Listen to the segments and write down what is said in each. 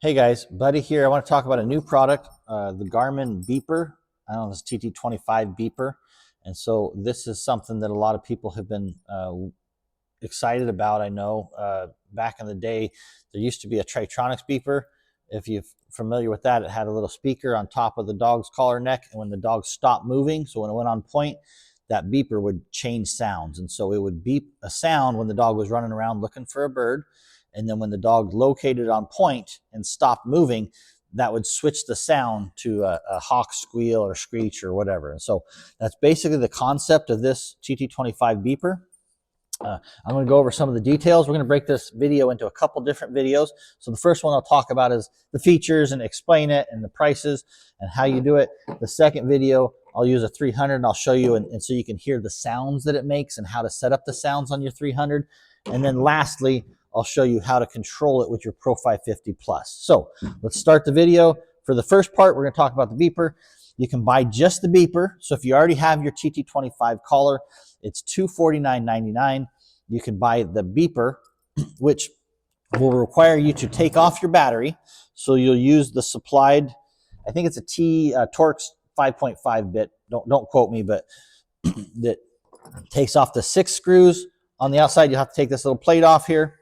Hey guys, Buddy here. I want to talk about a new product, the Garmin beeper. I don't know if it's TT25 beeper. And so this is something that a lot of people have been excited about. I know back in the day, there used to be a Tritronics beeper. If you're familiar with that, it had a little speaker on top of the dog's collar neck. And when the dog stopped moving, so when it went on point, that beeper would change sounds. And so it would beep a sound when the dog was running around looking for a bird. And then when the dog located on point and stopped moving, that would switch the sound to a hawk squeal or screech or whatever. And so that's basically the concept of this TT25 beeper. I'm going to go over some of the details. We're going to break this video into a couple different videos. So the first one I'll talk about is the features and explain it and the prices and how you do it. The second video, I'll use a 300 and I'll show you and so you can hear the sounds that it makes and how to set up the sounds on your 300. And then lastly, I'll show you how to control it with your Pro 550 Plus. So let's start the video. For the first part, we're going to talk about the beeper. You can buy just the beeper. So if you already have your TT25 collar, it's $249.99. You can buy the beeper, which will require you to take off your battery. So you'll use the supplied, I think it's a Torx 5.5 bit. Don't quote me, but that takes off the 6 screws. On the outside, you'll have to take this little plate off here.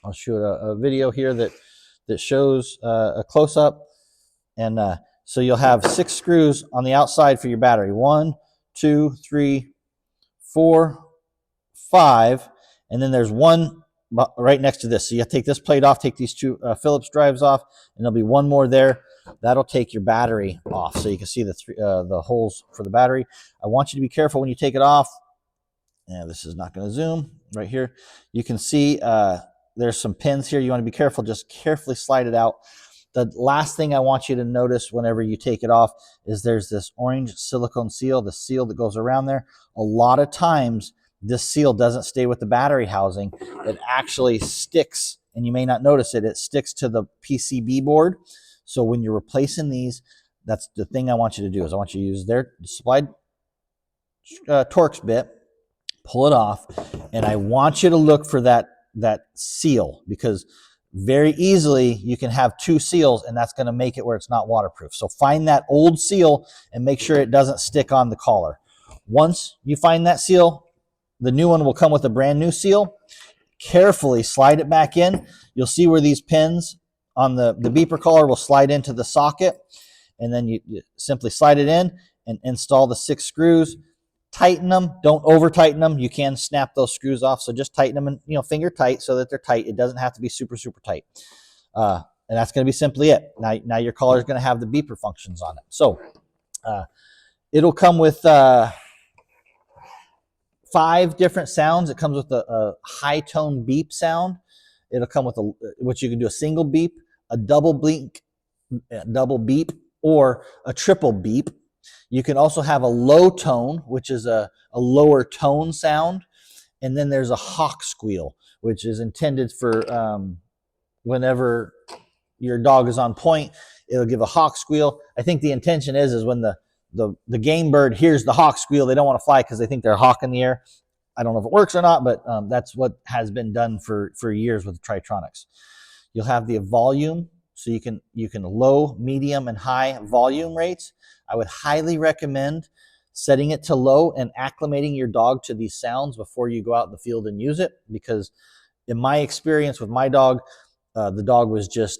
I'll show a video here that shows a close-up. And so you'll have 6 screws on the outside for your battery. 1, 2, 3, 4, 5. And then there's one right next to this. So you have to take this plate off, take these 2 Phillips drives off, and there'll be one more there. That'll take your battery off. So you can see the holes for the battery. I want you to be careful when you take it off. Yeah, this is not going to zoom right here. You can see there's some pins here. You want to be careful. Just carefully slide it out. The last thing I want you to notice whenever you take it off is there's this orange silicone seal, the seal that goes around there. A lot of times, this seal doesn't stay with the battery housing. It actually sticks, and you may not notice it. It sticks to the PCB board. So when you're replacing these, that's the thing I want you to do is I want you to use their supplied Torx bit, pull it off, and I want you to look for that seal, because very easily you can have 2 seals and that's going to make it where it's not waterproof. So find that old seal and make sure it doesn't stick on the collar. Once you find that seal, the new one will come with a brand new seal. Carefully slide it back in. You'll see where these pins on the beeper collar will slide into the socket, and then you simply slide it in and install the 6 screws. Tighten them. Don't over tighten them. You can snap those screws off. So just tighten them and finger tight so that they're tight. It doesn't have to be super, super tight. And that's going to be simply it. Now your collar is going to have the beeper functions on it. So it'll come with 5 different sounds. It comes with a high tone beep sound. It'll come with which you can do a single beep, a double beep, or a triple beep. You can also have a low tone, which is a lower tone sound. And then there's a hawk squeal, which is intended for whenever your dog is on point, it'll give a hawk squeal. I think the intention is when the game bird hears the hawk squeal, they don't want to fly because they think they're a hawk in the air. I don't know if it works or not, but that's what has been done for years with the Tritronics. You'll have the volume, so you can low, medium, and high volume rates. I would highly recommend setting it to low and acclimating your dog to these sounds before you go out in the field and use it, because in my experience with my dog, the dog was just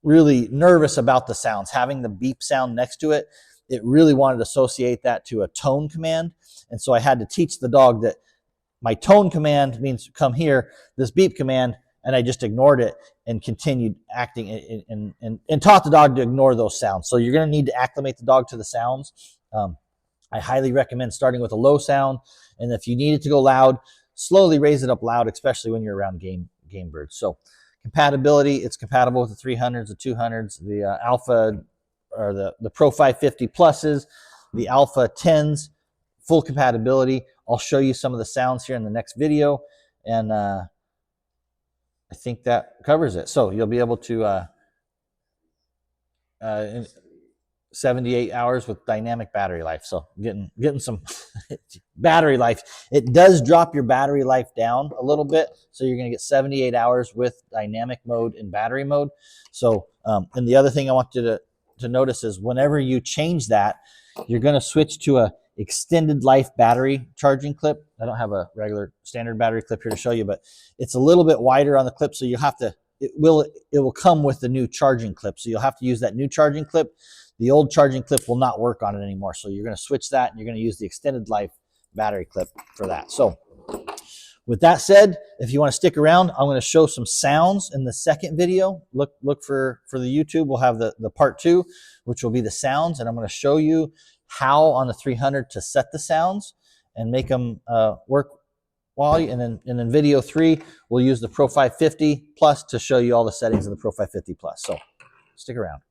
really nervous about the sounds. Having the beep sound next to it, it really wanted to associate that to a tone command. And so I had to teach the dog that my tone command means come here, this beep command, and I just ignored it and continued acting and taught the dog to ignore those sounds. So you're going to need to acclimate the dog to the sounds. I highly recommend starting with a low sound, and if you need it to go loud, slowly raise it up loud, especially when you're around game birds. So compatibility, it's compatible with the 300s, the 200s, the Alpha or the Pro 550 Pluses, the Alpha 10s, full compatibility. I'll show you some of the sounds here in the next video, and I think that covers it. So you'll be able to 78 hours with dynamic battery life. So getting some battery life. It does drop your battery life down a little bit. So you're going to get 78 hours with dynamic mode and battery mode. So, and the other thing I want you to notice is whenever you change that, you're going to switch to a extended life battery charging clip. I don't have a regular standard battery clip here to show you, but it's a little bit wider on the clip. So you have to, it will come with the new charging clip. So you'll have to use that new charging clip. The old charging clip will not work on it anymore. So you're going to switch that and you're going to use the extended life battery clip for that. So with that said, if you want to stick around, I'm going to show some sounds in the second video. Look for the YouTube. We'll have the part 2, which will be the sounds. And I'm going to show you how on the 300 to set the sounds and make them work while you, and then video 3, we'll use the Pro 550 Plus to show you all the settings of the Pro 550 Plus. So stick around.